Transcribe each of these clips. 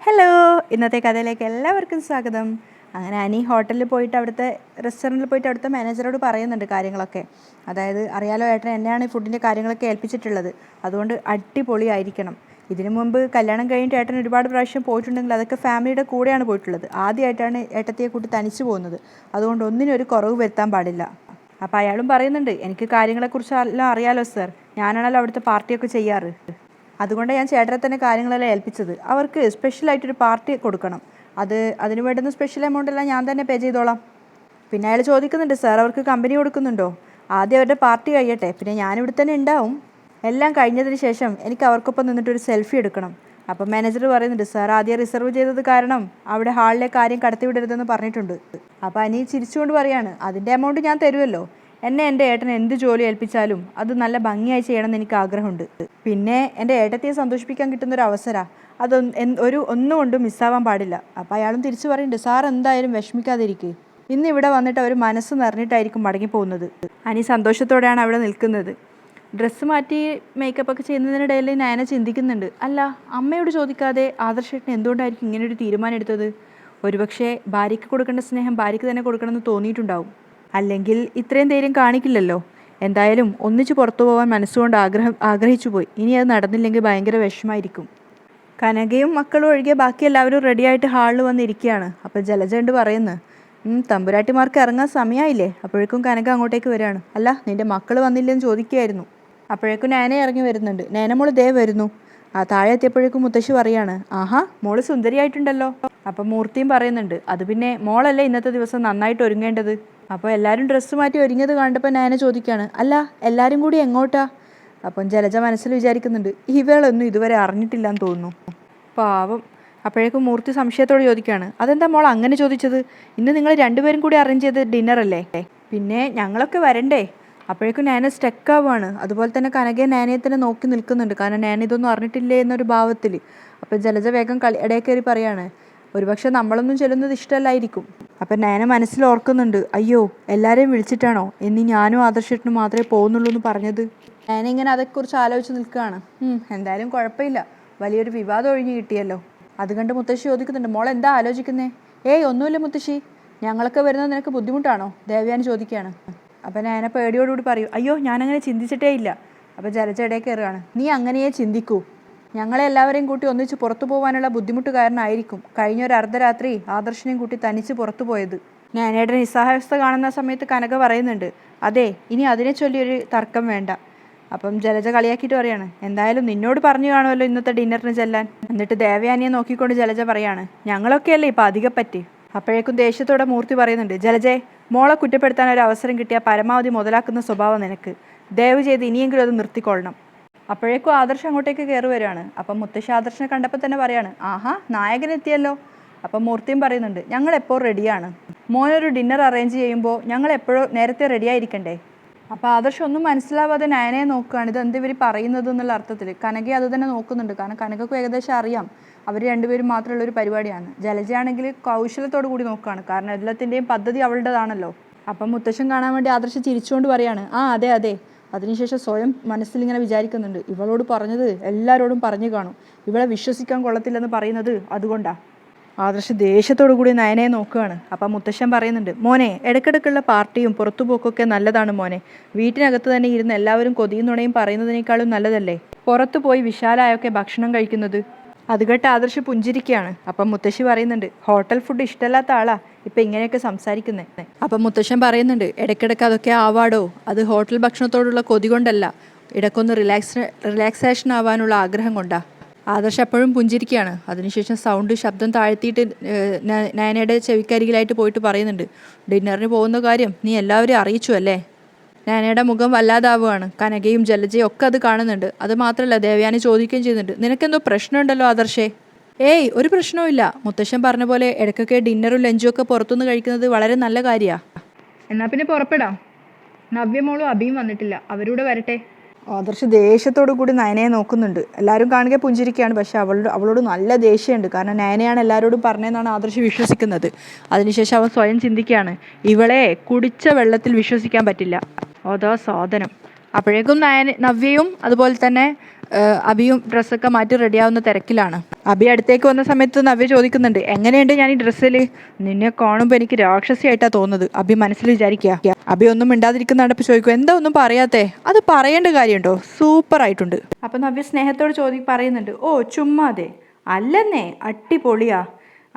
Hello, ഇന്നത്തെ കഥയിലേക്ക് എല്ലാവർക്കും സ്വാഗതം. അങ്ങനെ അനി ഹോട്ടലിൽ പോയിട്ട് റെസ്റ്റോറൻറ്റിൽ പോയിട്ട് അവിടുത്തെ മാനേജറോട് പറയുന്നുണ്ട് കാര്യങ്ങളൊക്കെ. അതായത് അറിയാലോ ഏട്ടൻ എന്നെയാണ് ഈ ഫുഡിൻ്റെ കാര്യങ്ങളൊക്കെ ഏൽപ്പിച്ചിട്ടുള്ളത്, അതുകൊണ്ട് അടിപൊളിയായിരിക്കണം. ഇതിനു മുമ്പ് കല്യാണം കഴിഞ്ഞിട്ട് ഏട്ടൻ ഒരുപാട് പ്രാവശ്യം പോയിട്ടുണ്ടെങ്കിൽ അതൊക്കെ ഫാമിലിയുടെ കൂടെയാണ് പോയിട്ടുള്ളത്. ആദ്യമായിട്ടാണ് ഏട്ടത്തിയെ കൂട്ടി തനിച്ച് പോകുന്നത്, അതുകൊണ്ട് ഒന്നിനും ഒരു കുറവ് വരുത്താൻ പാടില്ല. അപ്പോൾ അയാളും പറയുന്നുണ്ട്, എനിക്ക് കാര്യങ്ങളെക്കുറിച്ച് എല്ലാം അറിയാലോ സർ, ഞാനാണല്ലോ അവിടുത്തെ പാർട്ടിയൊക്കെ ചെയ്യാറ്, അതുകൊണ്ട് ഞാൻ ചേട്ടനെ തന്നെ കാര്യങ്ങളെല്ലാം ഏൽപ്പിച്ചത്. അവർക്ക് സ്പെഷ്യലായിട്ടൊരു പാർട്ടി കൊടുക്കണം, അതിന് വേണ്ടുന്ന സ്പെഷ്യൽ എമൗണ്ട് എല്ലാം ഞാൻ തന്നെ പേ ചെയ്തോളാം. പിന്നെ അയാൾ ചോദിക്കുന്നുണ്ട്, സാർ അവർക്ക് കമ്പനി കൊടുക്കുന്നുണ്ടോ? ആദ്യം അവരുടെ പാർട്ടി കഴിയട്ടെ, പിന്നെ ഞാനിവിടെ തന്നെ ഉണ്ടാവും. എല്ലാം കഴിഞ്ഞതിന് ശേഷം എനിക്ക് അവർക്കൊപ്പം നിന്നിട്ടൊരു സെൽഫി എടുക്കണം. അപ്പം മാനേജർ പറയുന്നുണ്ട്, സാർ ആദ്യം റിസർവ് ചെയ്തത് കാരണം അവിടെ ഹാളിലേക്ക് ആരെയും കടത്തിവിടരുതെന്ന് പറഞ്ഞിട്ടുണ്ട്. അപ്പോൾ അനി ചിരിച്ചുകൊണ്ട് പറയാണ്, അതിൻ്റെ എമൗണ്ട് ഞാൻ തരുമല്ലോ. എന്നെ എൻ്റെ ഏട്ടൻ എന്ത് ജോലി ഏൽപ്പിച്ചാലും അത് നല്ല ഭംഗിയായി ചെയ്യണമെന്ന് എനിക്ക് ആഗ്രഹമുണ്ട്. പിന്നെ എൻ്റെ ഏട്ടത്തിയെ സന്തോഷിപ്പിക്കാൻ കിട്ടുന്നൊരു അവസരമാണ്, ഒന്നും കൊണ്ടും മിസ്സാവാൻ പാടില്ല. അപ്പോൾ അയാളും തിരിച്ചു പറയുന്നുണ്ട്, സാർ എന്തായാലും വിഷമിക്കാതിരിക്കുക, ഇന്ന് ഇവിടെ വന്നിട്ട് അവർ മനസ്സ് നിറഞ്ഞിട്ടായിരിക്കും മടങ്ങിപ്പോകുന്നത്. അനി സന്തോഷത്തോടെയാണ് അവിടെ നിൽക്കുന്നത്. ഡ്രസ്സ് മാറ്റി മേക്കപ്പൊക്കെ ചെയ്യുന്നതിനിടയിൽ നയന ചിന്തിക്കുന്നുണ്ട്, അല്ല അമ്മയോട് ചോദിക്കാതെ ആദർശേട്ടൻ എന്തുകൊണ്ടായിരിക്കും ഇങ്ങനൊരു തീരുമാനം എടുത്തത്? ഒരുപക്ഷെ ഭാര്യയ്ക്ക് കൊടുക്കേണ്ട സ്നേഹം ഭാര്യയ്ക്ക് തന്നെ കൊടുക്കണമെന്ന് തോന്നിയിട്ടുണ്ടാവും, അല്ലെങ്കിൽ ഇത്രയും ധൈര്യം കാണിക്കില്ലല്ലോ. എന്തായാലും ഒന്നിച്ച് പുറത്തു പോകാൻ മനസ്സുകൊണ്ട് ആഗ്രഹിച്ചു പോയി. ഇനി അത് നടന്നില്ലെങ്കിൽ ഭയങ്കര വിഷമായിരിക്കും. കനകയും മക്കളും ഒഴികെ ബാക്കി എല്ലാവരും റെഡിയായിട്ട് ഹാളിൽ വന്നിരിക്കുകയാണ്. അപ്പോൾ ജലജണ്ട് പറയുന്നു, തമ്പുരാട്ടിമാർക്ക് ഇറങ്ങാൻ സമയമായില്ലേ? അപ്പോഴേക്കും കനക അങ്ങോട്ടേക്ക് വരികയാണ്. അല്ല, നിൻ്റെ മക്കൾ വന്നില്ലെന്ന് ചോദിക്കുകയായിരുന്നു. അപ്പോഴേക്കും നേന ഇറങ്ങി വരുന്നുണ്ട്. നേന മോള് ദേ വരുന്നു. താഴെ എത്തിയപ്പോഴേക്കും മുത്തശ്ശി പറയാണ്, ആഹാ മോള് സുന്ദരിയായിട്ടുണ്ടല്ലോ. അപ്പം മൂർത്തിയും പറയുന്നുണ്ട്, അത് പിന്നെ മോളല്ലേ ഇന്നത്തെ ദിവസം നന്നായിട്ട് ഒരുങ്ങേണ്ടത്. അപ്പോൾ എല്ലാവരും ഡ്രസ്സ് മാറ്റി ഒരുങ്ങിയത് കണ്ടപ്പോൾ നേന ചോദിക്കുകയാണ്, അല്ല എല്ലാവരും കൂടി എങ്ങോട്ടാ? അപ്പം ജലജ മനസ്സിൽ വിചാരിക്കുന്നുണ്ട്, ഇവളൊന്നും ഇതുവരെ അറിഞ്ഞിട്ടില്ലാന്ന് തോന്നുന്നു, പാവം. അപ്പോഴേക്കും മൂർത്തി സംശയത്തോടെ ചോദിക്കുകയാണ്, അതെന്താ മോൾ അങ്ങനെ ചോദിച്ചത്? ഇന്ന് നിങ്ങൾ രണ്ടുപേരും കൂടി അറേഞ്ച് ചെയ്ത ഡിന്നറല്ലേ, പിന്നെ ഞങ്ങളൊക്കെ വരണ്ടേ? അപ്പോഴേക്കും നേന സ്റ്റക്കാവുകയാണ്. അതുപോലെ തന്നെ കനകയെ നേനയെ തന്നെ നോക്കി നിൽക്കുന്നുണ്ട്, കാരണം നേന ഇതൊന്നും അറിഞ്ഞിട്ടില്ലേ എന്നൊരു ഭാവത്തിൽ. അപ്പോൾ ജലജ വേഗം ഇടയിൽ കയറി പറയാണ്, ഒരുപക്ഷെ നമ്മളൊന്നും ചെല്ലുന്നത് ഇഷ്ടമല്ലായിരിക്കും. അപ്പം നേന മനസ്സിൽ ഓർക്കുന്നുണ്ട്, അയ്യോ എല്ലാവരെയും വിളിച്ചിട്ടാണോ ഇനി ഞാനും ആദർശേട്ടനും മാത്രമേ പോകുന്നുള്ളൂ എന്ന് പറഞ്ഞത്? നേന ഇങ്ങനെ അതേക്കുറിച്ച് ആലോചിച്ച് നിൽക്കുകയാണ്. എന്തായാലും കുഴപ്പമില്ല, വലിയൊരു വിവാദം ഒഴിഞ്ഞു കിട്ടിയല്ലോ. അത് കണ്ട് മുത്തശ്ശി ചോദിക്കുന്നുണ്ട്, മോൾ എന്താ ആലോചിക്കുന്നേ? ഏയ് ഒന്നുമില്ല മുത്തശ്ശി, ഞങ്ങളൊക്കെ വരുന്നത് നിനക്ക് ബുദ്ധിമുട്ടാണോ? ദേവയാനി ചോദിക്കുകയാണ്. അപ്പം നേന പേടിയോടുകൂടി പറയും, അയ്യോ ഞാനങ്ങനെ ചിന്തിച്ചിട്ടേ ഇല്ല. അപ്പോൾ ജലജ ഇടയിൽ കയറുകയാണ്, നീ അങ്ങനെയേ ചിന്തിക്കൂ, ഞങ്ങളെ എല്ലാവരെയും കൂട്ടി ഒന്നിച്ച് പുറത്തു പോകാനുള്ള ബുദ്ധിമുട്ട് കാരണമായിരിക്കും കഴിഞ്ഞൊരു അർദ്ധരാത്രി ആദർശനെയും കൂട്ടി തനിച്ച് പുറത്തു പോയത്. നേനയുടെ നിസ്സഹായാവസ്ഥ കാണുന്ന സമയത്ത് കനക പറയുന്നുണ്ട്, അതെ ഇനി അതിനെ ചൊല്ലിയൊരു തർക്കം വേണ്ട. അപ്പം ജലജ കളിയാക്കിയിട്ട് പറയാണ്, എന്തായാലും നിന്നോട് പറഞ്ഞു കാണുമല്ലോ ഇന്നത്തെ ഡിന്നറിന് ചെല്ലാൻ. എന്നിട്ട് ദേവയാനിയെ നോക്കിക്കൊണ്ട് ജലജ പറയാണ്, ഞങ്ങളൊക്കെയല്ലേ ഇപ്പം അധികപ്പറ്റി. അപ്പോഴേക്കും ദേഷ്യത്തോടെ മൂർത്തി പറയുന്നുണ്ട്, ജലജെ മോളെ കുറ്റപ്പെടുത്താൻ ഒരു അവസരം കിട്ടിയാൽ പരമാവധി മുതലാക്കുന്ന സ്വഭാവം നിനക്ക്, ദയവ് ചെയ്ത് ഇനിയെങ്കിലും അത് നിർത്തിക്കൊള്ളണം. അപ്പോഴേക്കും ആദർശ് അങ്ങോട്ടേക്ക് കയറി വരികയാണ്. അപ്പം മുത്തശ്ശി ആദർശിനെ കണ്ടപ്പോൾ തന്നെ പറയാണ്, ആഹാ നായകനെത്തിയല്ലോ. അപ്പം മൂർത്തിയും പറയുന്നുണ്ട്, ഞങ്ങൾ എപ്പോൾ റെഡിയാണ്, മോനൊരു ഡിന്നർ അറേഞ്ച് ചെയ്യുമ്പോൾ ഞങ്ങൾ എപ്പോഴും നേരത്തെ റെഡിയായിരിക്കണ്ടേ. അപ്പോൾ ആദർശ് ഒന്നും മനസ്സിലാവാതെ നയനയെ നോക്കുകയാണ്, ഇത് എന്ത് ഇവർ പറയുന്നത് എന്നുള്ള അർത്ഥത്തിൽ. കനകയെ അത് തന്നെ നോക്കുന്നുണ്ട്, കാരണം കനകക്കും ഏകദേശം അറിയാം അവർ രണ്ടുപേരും മാത്രമുള്ള ഒരു പരിപാടിയാണ്. ജലജയാണെങ്കിൽ കൗശലത്തോടു കൂടി നോക്കുകയാണ്, കാരണം എല്ലാത്തിൻ്റെയും പദ്ധതി അവളുടേതാണല്ലോ. അപ്പം മുത്തശ്ശൻ കാണാൻ വേണ്ടി ആദർശ് ചിരിച്ചുകൊണ്ട് പറയാണ്, അതെ അതെ. അതിനുശേഷം സ്വയം മനസ്സിലിങ്ങനെ വിചാരിക്കുന്നുണ്ട്, ഇവളോട് പറഞ്ഞത് എല്ലാവരോടും പറഞ്ഞു കാണും, ഇവളെ വിശ്വസിക്കാൻ കൊള്ളത്തില്ലെന്ന് പറയുന്നത് അതുകൊണ്ടാണ്. ആദർശ് ദേഷ്യത്തോടു കൂടി നയനയെ നോക്കുകയാണ്. അപ്പം മുത്തശ്ശൻ പറയുന്നുണ്ട്, മോനെ ഇടയ്ക്കിടയ്ക്കുള്ള പാർട്ടിയും പുറത്തുപോക്കൊക്കെ നല്ലതാണ് മോനെ, വീട്ടിനകത്ത് തന്നെ ഇരുന്ന് എല്ലാവരും കൊതിയും നുണയും പറയുന്നതിനേക്കാളും നല്ലതല്ലേ പുറത്തു പോയി വിശാലായൊക്കെ ഭക്ഷണം കഴിക്കുന്നത്. അത് കേട്ട് ആദർശ് പുഞ്ചിരിക്കുകയാണ്. അപ്പം മുത്തശ്ശി പറയുന്നുണ്ട്, ഹോട്ടൽ ഫുഡ് ഇഷ്ടമല്ലാത്ത ആളാ ഇപ്പം ഇങ്ങനെയൊക്കെ സംസാരിക്കുന്നത്. അപ്പം മുത്തശ്ശൻ പറയുന്നുണ്ട്, ഇടയ്ക്കിടയ്ക്ക് അതൊക്കെ ആവാടോ, അത് ഹോട്ടൽ ഭക്ഷണത്തോടുള്ള കൊതി കൊണ്ടല്ല, ഇടയ്ക്കൊന്ന് റിലാക്സേഷൻ ആവാനുള്ള ആഗ്രഹം കൊണ്ടാ. ആദർശ് എപ്പോഴും പുഞ്ചിരിക്കുകയാണ്. അതിനുശേഷം ശബ്ദം താഴ്ത്തിയിട്ട് നയനയുടെ ചെവിക്കരികിലായിട്ട് പോയിട്ട് പറയുന്നുണ്ട്, ഡിന്നറിന് പോകുന്ന കാര്യം നീ എല്ലാവരെയും അറിയിച്ചു അല്ലേ? നയനയുടെ മുഖം വല്ലാതാവുകയാണ്. കനകയും ജലജയും ഒക്കെ അത് കാണുന്നുണ്ട്. അത് മാത്രമല്ല ദേവയാനി ചോദിക്കുകയും ചെയ്യുന്നുണ്ട്, നിനക്കെന്തോ പ്രശ്നമുണ്ടല്ലോ ആദർശേ? ഏയ് ഒരു പ്രശ്നവുമില്ല, മുത്തശ്ശൻ പറഞ്ഞ പോലെ ഇടയ്ക്കൊക്കെ ഡിന്നറും ലഞ്ചും ഒക്കെ പുറത്തുനിന്ന് കഴിക്കുന്നത് വളരെ നല്ല കാര്യമാണ്. എന്നാൽ പിന്നെ പുറപ്പെടാം, നവ്യമോളും അഭിയും വന്നിട്ടില്ല, അവരൂടെ വരട്ടെ. ആദർശ് ദേഷ്യത്തോടു കൂടി നയനയെ നോക്കുന്നുണ്ട്. എല്ലാവരും കാണുക പുഞ്ചിരിക്കുകയാണ്, പക്ഷെ അവളോട് നല്ല ദേഷ്യമുണ്ട്, കാരണം നയനയാണ് എല്ലാവരോടും പറഞ്ഞതെന്നാണ് ആദർശ് വിശ്വസിക്കുന്നത്. അതിനുശേഷം അവൻ സ്വയം ചിന്തിക്കുകയാണ്, ഇവളെ കുടിച്ച വെള്ളത്തിൽ വിശ്വസിക്കാൻ പറ്റില്ല, അതാ സാധനം. അപ്പോഴേക്കും നവ്യയും അതുപോലെ തന്നെ അബിയും ഡ്രസ്സൊക്കെ മാറ്റി റെഡിയാവുന്ന തിരക്കിലാണ്. അബി അടുത്തേക്ക് വന്ന സമയത്ത് നവ്യ ചോദിക്കുന്നുണ്ട്, എങ്ങനെയുണ്ട് ഞാൻ ഈ ഡ്രസ്സിൽ? നിന്നെ കാണുമ്പോൾ എനിക്ക് രാക്ഷസിയായിട്ടാണ് തോന്നുന്നത് അബി മനസ്സിൽ വിചാരിക്കുക. അബി ഒന്നും മിണ്ടാതിരിക്കുന്ന നടപ്പ് ചോദിക്കും, എന്താ ഒന്നും പറയാത്തേ? അത് പറയേണ്ട കാര്യമുണ്ടോ? സൂപ്പർ ആയിട്ടുണ്ട്. അപ്പം നവ്യ സ്നേഹത്തോട് പറയുന്നുണ്ട്, ഓ ചുമ്മാതെ അല്ലെന്നേ, അടിപൊളിയാ.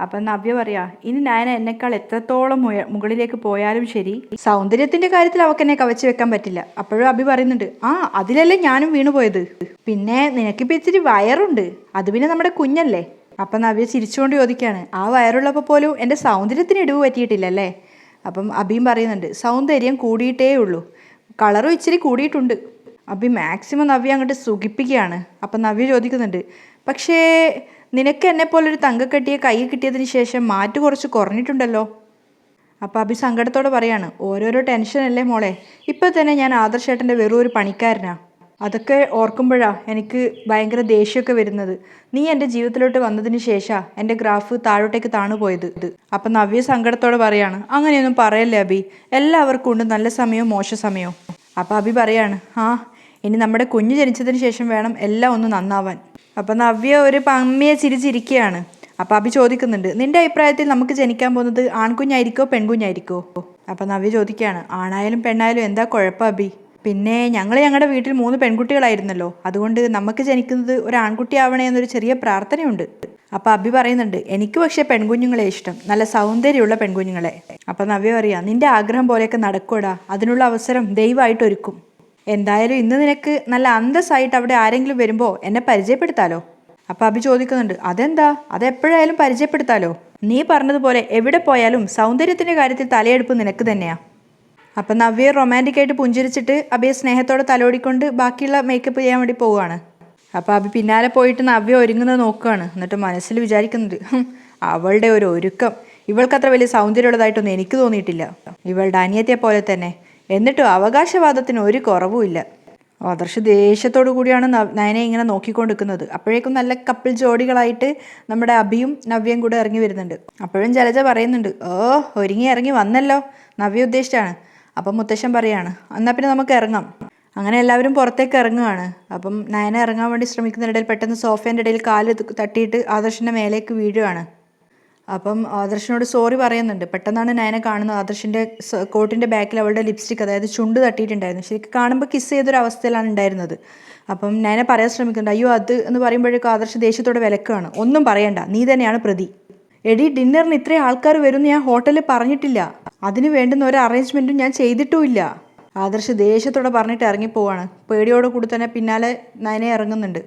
അപ്പം നവ്യ പറയാ, ഇനി നയന എന്നെക്കാൾ എത്രത്തോളം മുകളിലേക്ക് പോയാലും ശരി, സൗന്ദര്യത്തിന്റെ കാര്യത്തിൽ അവൾക്ക് എന്നെ കവച്ചു വെക്കാൻ പറ്റില്ല. അപ്പോഴും അഭി പറയുന്നുണ്ട്, ആ അതിലല്ലേ ഞാനും വീണുപോയത്. പിന്നെ നിനക്കിപ്പോൾ ഇത്തിരി വയറുണ്ട്, അത് പിന്നെ നമ്മുടെ കുഞ്ഞല്ലേ. അപ്പം നവ്യ ചിരിച്ചുകൊണ്ട് ചോദിക്കുകയാണ്, ആ വയറുള്ളപ്പോൾ പോലും എൻ്റെ സൗന്ദര്യത്തിന് ഇടിവ് പറ്റിയിട്ടില്ലല്ലേ? അപ്പം അഭിയും പറയുന്നുണ്ട്, സൗന്ദര്യം കൂടിയിട്ടേ ഉള്ളൂ, കളറും ഇച്ചിരി കൂടിയിട്ടുണ്ട്. അഭി മാക്സിമം നവ്യ അങ്ങോട്ട് സുഖിപ്പിക്കുകയാണ്. അപ്പം നവ്യ ചോദിക്കുന്നുണ്ട്, പക്ഷേ നിനക്ക് എന്നെപ്പോലൊരു തങ്കക്കട്ടിയെ കൈ കിട്ടിയതിന് ശേഷം മാറ്റ് കുറച്ച് കുറഞ്ഞിട്ടുണ്ടല്ലോ. അപ്പോൾ അഭി സങ്കടത്തോടെ പറയാണ്, ഓരോരോ ടെൻഷനല്ലേ മോളെ, ഇപ്പോൾ തന്നെ ഞാൻ ആദർശേട്ടൻ്റെ വെറും ഒരു പണിക്കാരനാ. അതൊക്കെ ഓർക്കുമ്പോഴാണ് എനിക്ക് ഭയങ്കര ദേഷ്യമൊക്കെ വരുന്നത്. നീ എൻ്റെ ജീവിതത്തിലോട്ട് വന്നതിന് ശേഷമാണ് എൻ്റെ ഗ്രാഫ് താഴോട്ടേക്ക് താണുപോയത്. അപ്പം നവ്യ സങ്കടത്തോടെ പറയാണ്, അങ്ങനെയൊന്നും പറയല്ലേ അഭി, എല്ലാവർക്കും ഉണ്ട് നല്ല സമയവും മോശ സമയവും. അപ്പോൾ അഭി പറയാണ്, ആ ഇനി നമ്മുടെ കുഞ്ഞ് ജനിച്ചതിന് ശേഷം വേണം എല്ലാം ഒന്ന് നന്നാവാൻ. അപ്പം നവ്യ ഒരു പമ്മിയെ ചിരിച്ചിരിക്കുകയാണ്. അപ്പം അഭി ചോദിക്കുന്നുണ്ട്, നിന്റെ അഭിപ്രായത്തിൽ നമുക്ക് ജനിക്കാൻ പോകുന്നത് ആൺകുഞ്ഞായിരിക്കോ പെൺകുഞ്ഞായിരിക്കോ? അപ്പം നവ്യ ചോദിക്കുകയാണ്, ആണായാലും പെണ്ണായാലും എന്താ കുഴപ്പം അഭി? പിന്നെ ഞങ്ങളുടെ വീട്ടിൽ 3 പെൺകുട്ടികളായിരുന്നല്ലോ, അതുകൊണ്ട് നമുക്ക് ജനിക്കുന്നത് ഒരു ആൺകുട്ടി ആവണേ എന്നൊരു ചെറിയ പ്രാർത്ഥനയുണ്ട്. അപ്പം അഭി പറയുന്നുണ്ട്, എനിക്ക് പക്ഷേ പെൺകുഞ്ഞുങ്ങളെ ഇഷ്ടം, നല്ല സൗന്ദര്യമുള്ള പെൺകുഞ്ഞുങ്ങളെ. അപ്പം നവ്യ പറയാ, നിന്റെ ആഗ്രഹം പോലെയൊക്കെ നടക്കൂടാ, അതിനുള്ള അവസരം ദൈവമായിട്ട് ഒരുക്കും. എന്തായാലും ഇന്ന് നിനക്ക് നല്ല അന്തസ്സായിട്ട് അവിടെ ആരെങ്കിലും വരുമ്പോൾ എന്നെ പരിചയപ്പെടുത്താലോ. അപ്പം അഭി ചോദിക്കുന്നുണ്ട്, അതെന്താ? അതെപ്പോഴായാലും പരിചയപ്പെടുത്താലോ. നീ പറഞ്ഞതുപോലെ എവിടെ പോയാലും സൗന്ദര്യത്തിൻ്റെ കാര്യത്തിൽ തലയെടുപ്പ് നിനക്ക് തന്നെയാ. അപ്പം നവ്യ റൊമാൻറ്റിക്കായിട്ട് പുഞ്ചിരിച്ചിട്ട് അഭിയെ സ്നേഹത്തോടെ തലോടിക്കൊണ്ട് ബാക്കിയുള്ള മേക്കപ്പ് ചെയ്യാൻ വേണ്ടി പോവുകയാണ്. അപ്പോൾ അഭി പിന്നാലെ പോയിട്ട് നവ്യ ഒരുങ്ങുന്നത് നോക്കുകയാണ്. എന്നിട്ട് മനസ്സിൽ വിചാരിക്കുന്നുണ്ട്, അവളുടെ ഒരു ഒരുക്കം, ഇവൾക്കത്ര വലിയ സൗന്ദര്യമുള്ളതായിട്ടൊന്നും എനിക്ക് തോന്നിയിട്ടില്ല, ഇവളുടെ അനിയത്തിയെ പോലെ തന്നെ. എന്നിട്ടും അവകാശവാദത്തിന് ഒരു കുറവുമില്ല. ആദർശ് ദേഷ്യത്തോടു കൂടിയാണ് നയനെ ഇങ്ങനെ നോക്കിക്കൊണ്ടിരിക്കുന്നത്. അപ്പോഴേക്കും നല്ല കപ്പിൾ ജോഡികളായിട്ട് നമ്മുടെ അഭിയും നവ്യയും കൂടെ ഇറങ്ങി വരുന്നുണ്ട്. അപ്പോഴും ജലജ പറയുന്നുണ്ട്, ഓ ഒരുങ്ങി ഇറങ്ങി വന്നല്ലോ, നവ്യ ഉദ്ദേശിച്ചാണ്. അപ്പം മുത്തശ്ശൻ പറയാണ്, എന്നാൽ പിന്നെ നമുക്ക് ഇറങ്ങാം. അങ്ങനെ എല്ലാവരും പുറത്തേക്ക് ഇറങ്ങുകയാണ്. അപ്പം നയന ഇറങ്ങാൻ വേണ്ടി ശ്രമിക്കുന്നതിനിടയിൽ പെട്ടെന്ന് സോഫേൻ്റെ ഇടയിൽ കാല് തട്ടിയിട്ട് ആദർശിൻ്റെ മേലേക്ക് വീഴുകയാണ്. അപ്പം ആദർശിനോട് സോറി പറയുന്നുണ്ട്. പെട്ടെന്നാണ് നയന കാണുന്നത് ആദർശിൻ്റെ കോട്ടിൻ്റെ ബാക്കിൽ അവളുടെ ലിപ്സ്റ്റിക്, അതായത് ചുണ്ട് തട്ടിയിട്ടുണ്ടായിരുന്നു. ശരിക്കും കാണുമ്പോൾ കിസ് ചെയ്തൊരു അവസ്ഥയിലാണ് ഉണ്ടായിരുന്നത്. അപ്പം നയന പറയാൻ ശ്രമിക്കുന്നുണ്ട്, അയ്യോ അത് എന്ന് പറയുമ്പോഴേക്കും ആദർശ് ദേഷ്യത്തോടെ വിലക്കുകയാണ്. ഒന്നും പറയണ്ട, നീ തന്നെയാണ് പ്രതി. എടി, ഡിന്നറിന് ഇത്രയും ആൾക്കാർ വരുമെന്ന് ഞാൻ ഹോട്ടലിൽ പറഞ്ഞിട്ടില്ല, അതിന് വേണ്ടുന്ന ഒരു അറേഞ്ച്മെൻറ്റും ഞാൻ ചെയ്തിട്ടുമില്ല. ആദർശ് ദേഷ്യത്തോടെ പറഞ്ഞിട്ട് ഇറങ്ങിപ്പോവാണ്. പേടിയോട് കൂടി തന്നെ പിന്നാലെ നയനെ ഇറങ്ങുന്നുണ്ട്.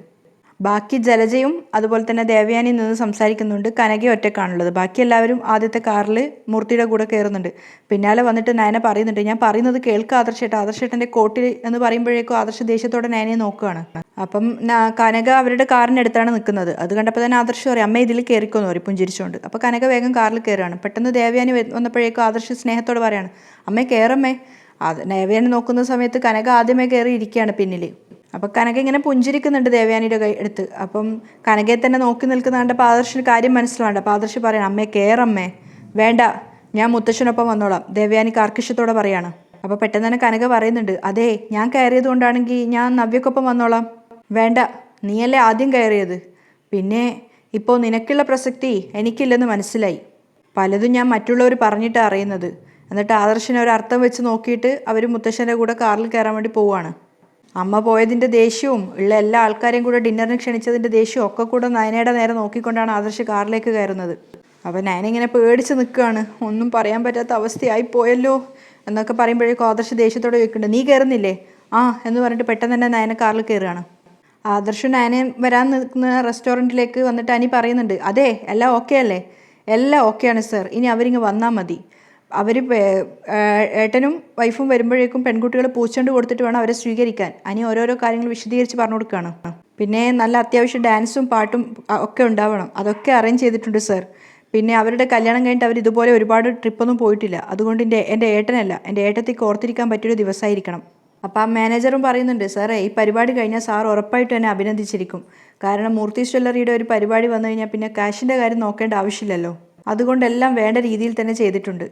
ബാക്കി ജലജയും അതുപോലെ തന്നെ ദേവയാനിയും നിന്ന് സംസാരിക്കുന്നുണ്ട്. കനകയും ഒറ്റക്കാണുള്ളത്. ബാക്കി എല്ലാവരും ആദ്യത്തെ കാറിൽ മൂർത്തിയുടെ കൂടെ കയറുന്നുണ്ട്. പിന്നാലെ വന്നിട്ട് നയന പറയുന്നുണ്ട്, ഞാൻ പറയുന്നത് കേൾക്കുക ആദർശേട്ട. ആദർശേട്ടൻ്റെ കോട്ടിൽ എന്ന് പറയുമ്പോഴേക്കും ആദർശ് ദേഷ്യത്തോടെ നയനയെ നോക്കുകയാണ്. അപ്പം കനക അവരുടെ കാറിനടുത്താണ് നിൽക്കുന്നത്. അത് കണ്ടപ്പോൾ തന്നെ ആദർശ് പറയും, അമ്മ ഇതിൽ കയറിക്കോന്ന് പറയും പുഞ്ചിരിച്ചുകൊണ്ട്. അപ്പോൾ കനക വേഗം കാറിൽ കയറുകയാണ്. പെട്ടെന്ന് ദേവയാനി വന്നപ്പോഴേക്കും ആദർശ് സ്നേഹത്തോട് പറയാണ്, അമ്മേ കയറമ്മേ. ദേവയാനി നോക്കുന്ന സമയത്ത് കനക ആദ്യമേ കയറി ഇരിക്കുകയാണ് പിന്നിൽ. അപ്പം കനക ഇങ്ങനെ പുഞ്ചിരിക്കുന്നുണ്ട് ദേവയാനിയുടെ അടുത്ത്. അപ്പം കനകയെ തന്നെ നോക്കി നിൽക്കുന്ന കണ്ടപ്പോൾ ആദർശിന് കാര്യം മനസ്സിലാവേണ്ട. അപ്പോൾ ആദർശ് പറയണം, അമ്മേ കയറമ്മേ. വേണ്ട, ഞാൻ മുത്തശ്ശനൊപ്പം വന്നോളാം, ദേവയാനി കാർക്കശ്യത്തോടെ പറയാണ്. അപ്പോൾ പെട്ടെന്ന് തന്നെ കനക പറയുന്നുണ്ട്, അതെ ഞാൻ കയറിയത് കൊണ്ടാണെങ്കിൽ ഞാൻ നവ്യക്കൊപ്പം വന്നോളാം. വേണ്ട, നീയല്ലേ ആദ്യം കയറിയത്. പിന്നെ ഇപ്പോൾ നിനക്കുള്ള പ്രസക്തി എനിക്കില്ലെന്ന് മനസ്സിലായി. പലതും ഞാൻ മറ്റുള്ളവർ പറഞ്ഞിട്ടാണ് അറിയുന്നത്. എന്നിട്ട് ആദർശിനെ ഒരു അർത്ഥം വെച്ച് നോക്കിയിട്ട് അവർ മുത്തശ്ശൻ്റെ കൂടെ കാറിൽ കയറാൻ വേണ്ടി പോവുകയാണ്. അമ്മ പോയതിൻ്റെ ദേഷ്യവും ഉള്ള എല്ലാ ആൾക്കാരെയും കൂടെ ഡിന്നറിന് ക്ഷണിച്ചതിൻ്റെ ദേഷ്യവും ഒക്കെ കൂടെ നയനയുടെ നേരെ നോക്കിക്കൊണ്ടാണ് ആദർശ് കാറിലേക്ക് കയറുന്നത്. അപ്പോൾ നയന ഇങ്ങനെ പേടിച്ച് നിൽക്കുകയാണ്. ഒന്നും പറയാൻ പറ്റാത്ത അവസ്ഥയായി പോയല്ലോ എന്നൊക്കെ പറയുമ്പോഴേക്കും ആദർശ് ദേഷ്യത്തോടെ ചോദിക്കുന്നുണ്ട്, നീ കയറുന്നില്ലേ? ആ എന്ന് പറഞ്ഞിട്ട് പെട്ടെന്ന് തന്നെ നയന കാറിൽ കയറുകയാണ്. ആദർശ് നയന വരാൻ നിൽക്കുന്ന റെസ്റ്റോറൻറ്റിലേക്ക് വന്നിട്ട് അനി പറയുന്നുണ്ട്, അതെ എല്ലാം ഓക്കെ അല്ലേ? എല്ലാം ഓക്കെയാണ് സർ, ഇനി അവരിങ്ങ് വന്നാൽ മതി. അവർ ഏട്ടനും വൈഫും വരുമ്പോഴേക്കും പെൺകുട്ടികൾ പൂച്ചണ്ട് കൊടുത്തിട്ട് വേണം അവരെ സ്വീകരിക്കാൻ. അനി ഓരോരോ കാര്യങ്ങൾ വിശദീകരിച്ച് പറഞ്ഞു കൊടുക്കുകയാണ്. പിന്നെ നല്ല അത്യാവശ്യം ഡാൻസും പാട്ടും ഒക്കെ ഉണ്ടാവണം, അതൊക്കെ അറേഞ്ച് ചെയ്തിട്ടുണ്ട് സർ. പിന്നെ അവരുടെ കല്യാണം കഴിഞ്ഞിട്ട് അവർ ഇതുപോലെ ഒരുപാട് ട്രിപ്പൊന്നും പോയിട്ടില്ല. അതുകൊണ്ട് എൻ്റെ ഏട്ടനല്ല, എൻ്റെ ഏട്ടത്തേക്ക് ഓർത്തിരിക്കാൻ പറ്റിയൊരു ദിവസമായിരിക്കണം. അപ്പോൾ ആ മാനേജറും പറയുന്നുണ്ട്, സാറേ ഈ പരിപാടി കഴിഞ്ഞാൽ സാർ ഉറപ്പായിട്ടും എന്നെ അഭിനന്ദിച്ചിരിക്കും. കാരണം മൂർത്തി ജ്വല്ലറിയുടെ ഒരു പരിപാടി വന്നു കഴിഞ്ഞാൽ പിന്നെ കാശിൻ്റെ കാര്യം നോക്കേണ്ട ആവശ്യമില്ലല്ലോ. അതുകൊണ്ടെല്ലാം വേണ്ട രീതിയിൽ തന്നെ ചെയ്തിട്ടുണ്ട്.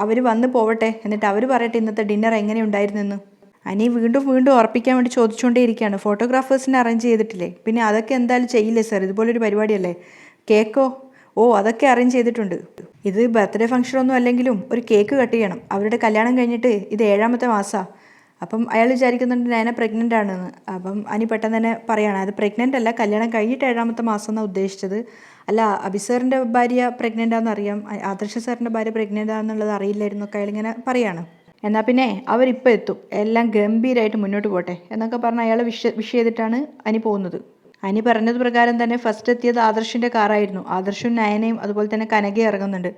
അവർ വന്ന് പോവട്ടെ, എന്നിട്ട് അവർ പറയട്ടെ ഇന്നത്തെ ഡിന്നർ എങ്ങനെ ഉണ്ടായിരുന്നെന്ന്. അനി വീണ്ടും വീണ്ടും ഉറപ്പിക്കാൻ വേണ്ടി ചോദിച്ചുകൊണ്ടേയിരിക്കുകയാണ്. ഫോട്ടോഗ്രാഫേഴ്സിനെ അറേഞ്ച് ചെയ്തിട്ടില്ലേ? പിന്നെ അതൊക്കെ എന്തായാലും ചെയ്യില്ലേ സാർ, ഇതുപോലൊരു പരിപാടിയല്ലേ. കേക്കോ? ഓ അതൊക്കെ അറേഞ്ച് ചെയ്തിട്ടുണ്ട്. ഇത് ബർത്ത്ഡേ ഫംഗ്ഷനൊന്നും അല്ലെങ്കിലും ഒരു കേക്ക് കട്ട് ചെയ്യണം. അവരുടെ കല്യാണം കഴിഞ്ഞിട്ട് ഇത് 7ാമത്തെ മാസമാണ്. അപ്പം അയാൾ വിചാരിക്കുന്നുണ്ട് നയന പ്രഗ്നൻ്റ് ആണെന്ന്. അപ്പം അനി പെട്ടെന്ന് തന്നെ പറയുകയാണ് അത് പ്രഗ്നൻ്റ് അല്ല, കല്യാണം കഴിഞ്ഞിട്ട് 7ാമത്തെ മാസം എന്നാണ് ഉദ്ദേശിച്ചത്. അല്ല അബി സാറിൻ്റെ ഭാര്യ പ്രഗ്നൻ്റ് ആണെന്ന് അറിയാം, ആദർശ സാറിൻ്റെ ഭാര്യ പ്രഗ്നൻ്റ് ആണെന്നുള്ളത് അറിയില്ലായിരുന്നു ഒക്കെ അയാളിങ്ങനെ പറയാണ്. എന്നാൽ പിന്നെ അവരിപ്പോൾ എത്തും, എല്ലാം ഗംഭീരമായിട്ട് മുന്നോട്ട് പോട്ടെ എന്നൊക്കെ പറഞ്ഞ് അയാൾ വിഷ് ചെയ്തിട്ടാണ് അനി പോകുന്നത്. അനി പറഞ്ഞത് പ്രകാരം തന്നെ ഫസ്റ്റ് എത്തിയത് ആദർശിൻ്റെ കാറായിരുന്നു. ആദർശും നയനയും അതുപോലെ തന്നെ കനകയും ഇറങ്ങുന്നുണ്ട്.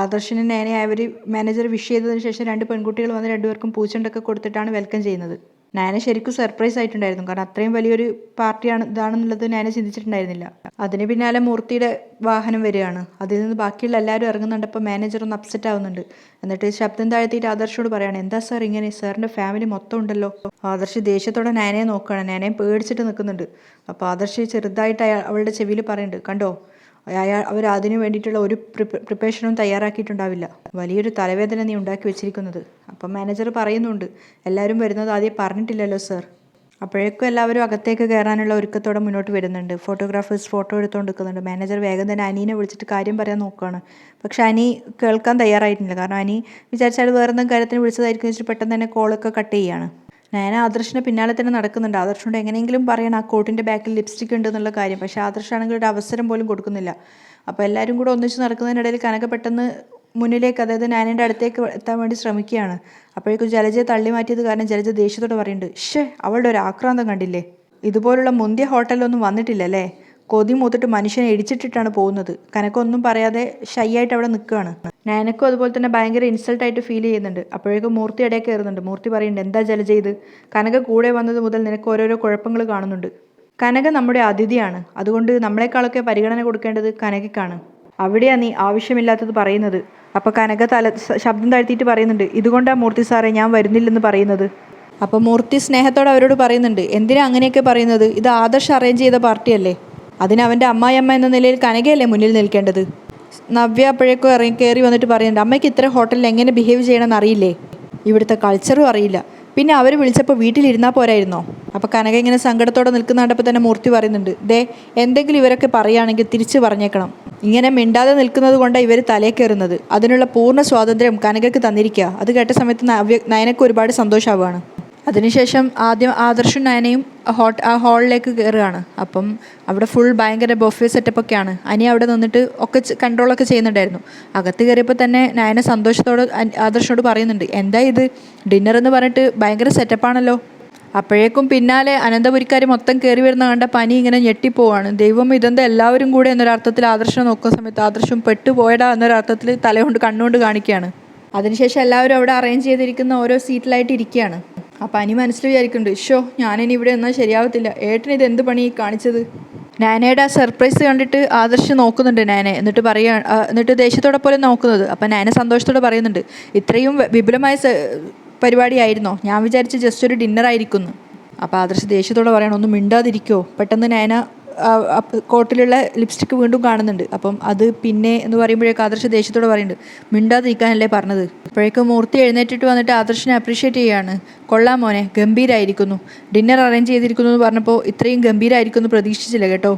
ആദർശിനും നയനയും അവർ മാനേജർ വിഷ് ചെയ്തതിന് ശേഷം 2 പെൺകുട്ടികൾ വന്ന് 2 പേർക്കും പൂച്ചെണ്ടൊക്കെ കൊടുത്തിട്ടാണ് വെൽക്കം ചെയ്യുന്നത്. നയന ശരിക്കും സർപ്രൈസ് ആയിട്ടുണ്ടായിരുന്നു, കാരണം അത്രയും വലിയൊരു പാർട്ടിയാണ് ഇതാണെന്നുള്ളത് നയന ചിന്തിച്ചിട്ടുണ്ടായിരുന്നില്ല. അതിന് പിന്നാലെ മൂർത്തിയുടെ വാഹനം വരികയാണ്. അതിൽ നിന്ന് ബാക്കിയുള്ള എല്ലാവരും ഇറങ്ങുന്നുണ്ടപ്പോൾ മാനേജർ ഒന്ന് അപ്സെറ്റ് ആവുന്നുണ്ട്. എന്നിട്ട് ശബ്ദം താഴ്ത്തിയിട്ട് ആദർശോട് പറയാണ് എന്താ സാർ ഇങ്ങനെ, സാറിൻ്റെ ഫാമിലി മൊത്തം ഉണ്ടല്ലോ. ആദർശ് ദേഷ്യത്തോടെ നയനയെ നോക്കുകയാണ്, നയനയെ പേടിച്ചിട്ട് നിൽക്കുന്നുണ്ട്. അപ്പോൾ ആദർശ് ചെറുതായിട്ട് അവളുടെ ചെവിയിൽ പറയുന്നുണ്ട് കണ്ടോ, അവർ അതിനു വേണ്ടിയിട്ടുള്ള ഒരു പ്രിപ്പറേഷനും തയ്യാറാക്കിയിട്ടുണ്ടാവില്ല, വലിയൊരു തലവേദന നീ ഉണ്ടാക്കി വെച്ചിരിക്കുന്നത്. അപ്പം മാനേജർ പറയുന്നുണ്ട് എല്ലാവരും വരുന്നത് ആദ്യം പറഞ്ഞിട്ടില്ലല്ലോ സാർ. അപ്പോഴേക്കും എല്ലാവരും അകത്തേക്ക് കയറാനുള്ള ഒരുക്കത്തോടെ മുന്നോട്ട് വരുന്നുണ്ട്. ഫോട്ടോഗ്രാഫേഴ്സ് ഫോട്ടോ എടുത്തുകൊണ്ട് നിൽക്കുന്നുണ്ട്. മാനേജർ വേഗം തന്നെ അനീനെ വിളിച്ചിട്ട് കാര്യം പറയാൻ നോക്കുകയാണ്. പക്ഷേ അനി കേൾക്കാൻ തയ്യാറായിട്ടില്ല, കാരണം അനി വിചാരിച്ചാൽ വേറെ എന്തെങ്കിലും കാര്യത്തിന് വിളിച്ചതായിരിക്കും വെച്ചിട്ട് പെട്ടെന്ന് തന്നെ കോളൊക്കെ കട്ട് ചെയ്യുകയാണ്. നയന ആദർശിൻ്റെ പിന്നാലെ തന്നെ നടക്കുന്നുണ്ട്. ആദർശനോട് എങ്ങനെയെങ്കിലും പറയണം ആ കോട്ടിൻ്റെ ബാക്കിൽ ലിപ്സ്റ്റിക് ഉണ്ട് എന്നുള്ള കാര്യം. പക്ഷേ ആദർശാണെങ്കിൽ ഒരു അവസരം പോലും കൊടുക്കുന്നില്ല. അപ്പോൾ എല്ലാവരും കൂടെ ഒന്നിച്ച് നടക്കുന്നതിനിടയിൽ കനക പെട്ടെന്ന് മുന്നിലേക്ക്, അതായത് നയനയുടെ അടുത്തേക്ക് എത്താൻ വേണ്ടി ശ്രമിക്കുകയാണ്. അപ്പോഴേക്കും ജലജയെ തള്ളി മാറ്റിയത് കാരണം ജലജ ദേഷ്യത്തോടെ പറയുന്നുണ്ട് അവളുടെ ഒരു ആക്രാന്തം കണ്ടില്ലേ, ഇതുപോലുള്ള മുന്തിയ ഹോട്ടലിലൊന്നും വന്നിട്ടില്ലല്ലേ, കൊതി മൂത്തിട്ട് മനുഷ്യനെ ഇടിച്ചിട്ടിട്ടാണ് പോകുന്നത്. കനക്കൊന്നും പറയാതെ ഷൈ ആയിട്ട് അവിടെ നിൽക്കുകയാണ്. നയനക്കും അതുപോലെ തന്നെ ഭയങ്കര ഇൻസൾട്ടായിട്ട് ഫീൽ ചെയ്യുന്നുണ്ട്. അപ്പോഴേക്കും മൂർത്തി ഇടയിൽ കയറുന്നുണ്ട്. മൂർത്തി പറയുന്നുണ്ട് എന്താ ജലജ ഇത്, കനക കൂടെ വന്നത് മുതൽ നിനക്ക് ഓരോരോ കുഴപ്പങ്ങൾ കാണുന്നുണ്ട്. കനക നമ്മുടെ അതിഥിയാണ്, അതുകൊണ്ട് നമ്മളെക്കാളൊക്കെ പരിഗണന കൊടുക്കേണ്ടത് കനകയ്ക്കാണ്. അവിടെയാണ് നീ ആവശ്യമില്ലാത്തത് പറയുന്നത്. അപ്പോൾ കനക ശബ്ദം താഴ്ത്തിയിട്ട് പറയുന്നുണ്ട് ഇതുകൊണ്ടാണ് മൂർത്തി സാറേ ഞാൻ വരുന്നില്ലെന്ന് പറയുന്നത്. അപ്പോൾ മൂർത്തി സ്നേഹത്തോടെ അവരോട് പറയുന്നുണ്ട് എന്തിനാ അങ്ങനെയൊക്കെ പറയുന്നത്, ഇത് ആദർശ് അറേഞ്ച് ചെയ്ത പാർട്ടിയല്ലേ, അതിന് അവൻ്റെ അമ്മായിയമ്മ എന്ന നിലയിൽ കനകയല്ലേ മുന്നിൽ നിൽക്കേണ്ടത്. നവ്യ അപ്പോഴേക്കും കയറി വന്നിട്ട് പറയുന്നുണ്ട് അമ്മയ്ക്ക് ഇത്ര ഹോട്ടലിൽ എങ്ങനെ ബിഹേവ് ചെയ്യണമെന്ന് അറിയില്ലേ, ഇവിടുത്തെ കൾച്ചറും അറിയില്ല, പിന്നെ അവർ വിളിച്ചപ്പോൾ വീട്ടിലിരുന്നാൽ പോരായിരുന്നോ. അപ്പോൾ കനക ഇങ്ങനെ സങ്കടത്തോടെ നിൽക്കുന്ന കണ്ടപ്പോൾ തന്നെ മൂർത്തി പറയുന്നുണ്ട് എന്തെങ്കിലും ഇവരൊക്കെ പറയുകയാണെങ്കിൽ തിരിച്ച് പറഞ്ഞേക്കണം, ഇങ്ങനെ മിണ്ടാതെ നിൽക്കുന്നത് കൊണ്ടാണ് ഇവർ തലേ കയറുന്നത്, അതിനുള്ള പൂർണ്ണ സ്വാതന്ത്ര്യം കനകയ്ക്ക് തന്നിരിക്കുക. അത് കേട്ട സമയത്ത് നയനക്ക് ഒരുപാട് സന്തോഷമാവുകയാണ്. അതിനുശേഷം ആദ്യം ആദർശും നയനയും ആ ഹാളിലേക്ക് കയറുകയാണ്. അപ്പം അവിടെ ഫുൾ ഭയങ്കര ബൊഫേ സെറ്റപ്പൊക്കെയാണ്. അനി അവിടെ നിന്നിട്ട് ഒക്കെ കൺട്രോളൊക്കെ ചെയ്യുന്നുണ്ടായിരുന്നു. അകത്ത് കയറിയപ്പോൾ തന്നെ നയന സന്തോഷത്തോട് ആദർശനോട് പറയുന്നുണ്ട് എന്താ ഇത്, ഡിന്നർ എന്ന് പറഞ്ഞിട്ട് ഭയങ്കര സെറ്റപ്പാണല്ലോ. അപ്പോഴേക്കും പിന്നാലെ അനന്തപുരിക്കാർ മൊത്തം കയറി വരുന്ന കണ്ട പനി ഇങ്ങനെ ഞെട്ടിപ്പോവാണ്. ദൈവം ഇതെന്താ എല്ലാവരും കൂടെ എന്നൊരർത്ഥത്തിൽ ആദർശം നോക്കുന്ന സമയത്ത് ആദർശം പെട്ടുപോയടാ എന്നൊരർത്ഥത്തിൽ തലകൊണ്ട് കണ്ണുകൊണ്ട് കാണിക്കുകയാണ്. അതിനുശേഷം എല്ലാവരും അവിടെ അറേഞ്ച് ചെയ്തിരിക്കുന്ന ഓരോ സീറ്റിലായിട്ട് ഇരിക്കുകയാണ്. അപ്പം അനി മനസ്സിൽ വിചാരിക്കുന്നുണ്ട് ഞാനിനി ഇവിടെ എന്നാൽ ശരിയാവത്തില്ല, ഏട്ടന് ഇത് എന്ത് പണി കാണിച്ചത്. നയനയുടെ ആ സർപ്രൈസ് കണ്ടിട്ട് ആദർശ് നോക്കുന്നുണ്ട് നയനെ, എന്നിട്ട് ദേഷ്യത്തോടെ പോലെ നോക്കുന്നത്. അപ്പം നയന സന്തോഷത്തോടെ പറയുന്നുണ്ട് ഇത്രയും വിപുലമായ പരിപാടിയായിരുന്നോ, ഞാൻ വിചാരിച്ച് ജസ്റ്റ് ഒരു ഡിന്നർ ആയിരിക്കുന്നു. അപ്പോൾ ആദർശ് ദേഷ്യത്തോടെ പറയണം ഒന്ന് മിണ്ടാതിരിക്കുമോ. പെട്ടെന്ന് നയന കോട്ടിലുള്ള ലിപ്സ്റ്റിക്ക് വീണ്ടും കാണുന്നുണ്ട്. അപ്പം അത് പിന്നെ എന്ന് പറയുമ്പോഴേക്കും ആദർശ് ദേഷ്യത്തോടെ പറയുന്നുണ്ട് മിണ്ടാതിരിക്കാനല്ലേ പറഞ്ഞത്. അപ്പോഴേക്കും മൂർത്തി എഴുന്നേറ്റിട്ട് വന്നിട്ട് ആദർശിനെ അപ്രീഷിയേറ്റ് ചെയ്യുകയാണ്. കൊള്ളാം മോനെ, ഗംഭീരമായിരിക്കുന്നു, ഡിന്നർ അറേഞ്ച് ചെയ്തിരിക്കുന്നു എന്ന് പറഞ്ഞപ്പോൾ ഇത്രയും ഗംഭീരമായിരിക്കുമെന്ന് പ്രതീക്ഷിച്ചില്ല കേട്ടോ.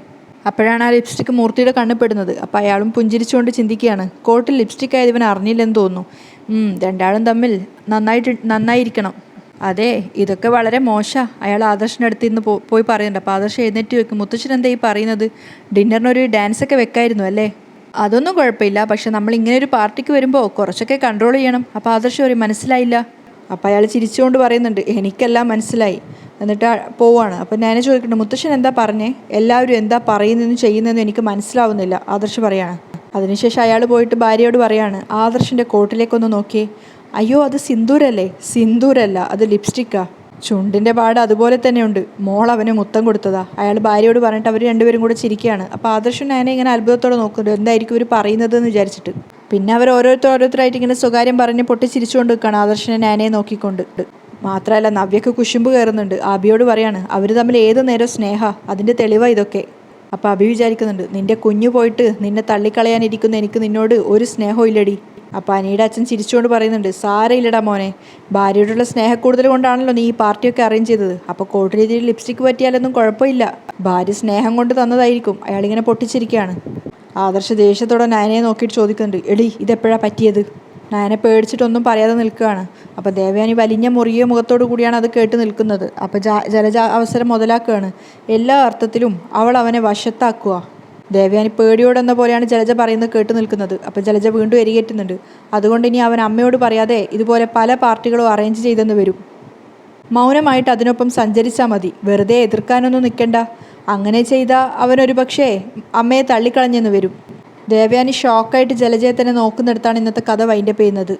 അപ്പോഴാണ് ആ ലിപ്സ്റ്റിക്ക് മൂർത്തിയുടെ കണ്ണിൽപ്പെടുന്നത്. അപ്പോൾ അയാളും പുഞ്ചിരിച്ചുകൊണ്ട് ചിന്തിക്കുകയാണ് കോട്ടിൽ ലിപ്സ്റ്റിക് ആയത് ഇവൻ അറിഞ്ഞില്ലെന്ന് തോന്നുന്നു, രണ്ടാളും തമ്മിൽ നന്നായിരിക്കണം. അതെ ഇതൊക്കെ വളരെ മോശമാണ്, അയാൾ ആദർശിൻ്റെ അടുത്ത് നിന്ന് പോയി പറയുന്നുണ്ട്. അപ്പോൾ ആദർശ് എഴുന്നേറ്റ് വെക്കും. മുത്തശ്ശൻ എന്താ ഈ പറയുന്നത്, ഡിന്നറിനൊരു ഡാൻസൊക്കെ വെക്കായിരുന്നു അല്ലേ. അതൊന്നും കുഴപ്പമില്ല, പക്ഷെ നമ്മൾ ഇങ്ങനെ ഒരു പാർട്ടിക്ക് വരുമ്പോൾ കുറച്ചൊക്കെ കൺട്രോൾ ചെയ്യണം. അപ്പോൾ ആദർശ് ഒരു മനസ്സിലായില്ല. അപ്പോൾ അയാൾ ചിരിച്ചുകൊണ്ട് പറയുന്നുണ്ട് എനിക്കെല്ലാം മനസ്സിലായി, എന്നിട്ട് പോവുകയാണ്. അപ്പോൾ ഞാൻ ചോദിക്കുന്നുണ്ട് മുത്തശ്ശൻ എന്താ പറഞ്ഞേ, എല്ലാവരും എന്താ പറയുന്നതെന്നും ചെയ്യുന്നതെന്നും എനിക്ക് മനസ്സിലാവുന്നില്ല, ആദർശ് പറയാണ്. അതിനുശേഷം അയാൾ പോയിട്ട് ഭാര്യയോട് പറയാണ് ആദർശിൻ്റെ കോട്ടിലേക്കൊന്ന് നോക്കിയേ. അയ്യോ അത് സിന്ദൂരല്ല അത് ലിപ്സ്റ്റിക്കാ, ചുണ്ടിൻ്റെ പാട് അതുപോലെ തന്നെയുണ്ട്, മോൾ അവന് മുത്തം കൊടുത്തതാ, അയാൾ ഭാര്യയോട് പറഞ്ഞിട്ട് അവർ രണ്ടുപേരും കൂടെ ചിരിക്കുകയാണ്. അപ്പോൾ ആദർശൻ നയനെ ഇങ്ങനെ അത്ഭുതത്തോടെ നോക്കുന്നുണ്ട് എന്തായിരിക്കും ഇവർ പറയുന്നതെന്ന് വിചാരിച്ചിട്ട്. പിന്നെ അവർ ഓരോരുത്തരായിട്ട് ഇങ്ങനെ സ്വകാര്യം പറഞ്ഞ് പൊട്ടിച്ചിരിച്ചുകൊണ്ട് നിൽക്കുകയാണ് ആദർശനെ നയനെ നോക്കിക്കൊണ്ട്. മാത്രമല്ല നവ്യക്ക് കുശുമ്പ് കയറുന്നുണ്ട്. അബിയോട് പറയാണ് അവർ തമ്മിൽ ഏത് നേരം സ്നേഹ, അതിൻ്റെ തെളിവാണ് ഇതൊക്കെ. അപ്പോൾ അബി വിചാരിക്കുന്നുണ്ട് നിൻ്റെ കുഞ്ഞു പോയിട്ട് നിന്നെ തള്ളിക്കളയാനിരിക്കുന്ന എനിക്ക് നിന്നോട് ഒരു സ്നേഹവും ഇല്ലടി. അപ്പോൾ അനിയുടെ അച്ഛൻ ചിരിച്ചുകൊണ്ട് പറയുന്നുണ്ട്, സാരയില്ലടാ മോനെ, ഭാര്യയോടുള്ള സ്നേഹക്കൂടുതൽ കൊണ്ടാണല്ലോ നീ ഈ പാർട്ടിയൊക്കെ അറേഞ്ച് ചെയ്തത്. അപ്പോൾ കോട്ട് രീതിയിൽ ലിപ്സ്റ്റിക്ക് പറ്റിയാലൊന്നും കുഴപ്പമില്ല, ഭാര്യ സ്നേഹം കൊണ്ട് തന്നതായിരിക്കും. അയാളിങ്ങനെ പൊട്ടിച്ചിരിക്കുകയാണ്. ആദർശ് ദേഷ്യത്തോടെ നയനയെ നോക്കിയിട്ട് ചോദിക്കുന്നുണ്ട്, എടി ഇതെപ്പോഴാണ് പറ്റിയത്? നയന പേടിച്ചിട്ടൊന്നും പറയാതെ നിൽക്കുകയാണ്. അപ്പോൾ ദേവയാനി വലിഞ്ഞ മുറിയ മുഖത്തോടു കൂടിയാണ് അത് കേട്ട് നിൽക്കുന്നത്. അപ്പോൾ ജലജ അവസരം മുതലാക്കുകയാണ്. എല്ലാ അർത്ഥത്തിലും അവൾ അവനെ വശത്താക്കുക. ദേവയാനി പേടിയോടെന്ന പോലെയാണ് ജലജ പറയുന്നത് കേട്ട് നിൽക്കുന്നത്. അപ്പോൾ ജലജ വീണ്ടും എരികേറ്റുന്നുണ്ട്. അതുകൊണ്ട് ഇനി അവൻ അമ്മയോട് പറയാതെ ഇതുപോലെ പല പാർട്ടികളും അറേഞ്ച് ചെയ്തെന്ന് വരും. മൗനമായിട്ട് അതിനൊപ്പം സഞ്ചരിച്ചാൽ മതി, വെറുതെ എതിർക്കാനൊന്നും നിൽക്കണ്ട. അങ്ങനെ ചെയ്താൽ അവനൊരു പക്ഷേ അമ്മയെ തള്ളിക്കളഞ്ഞെന്ന് വരും. ദേവയാനി ഷോക്കായിട്ട് ജലജയെ തന്നെ നോക്കുന്നിടത്താണ് ഇന്നത്തെ കഥ വൈൻഡപ്പ് ചെയ്യുന്നത്.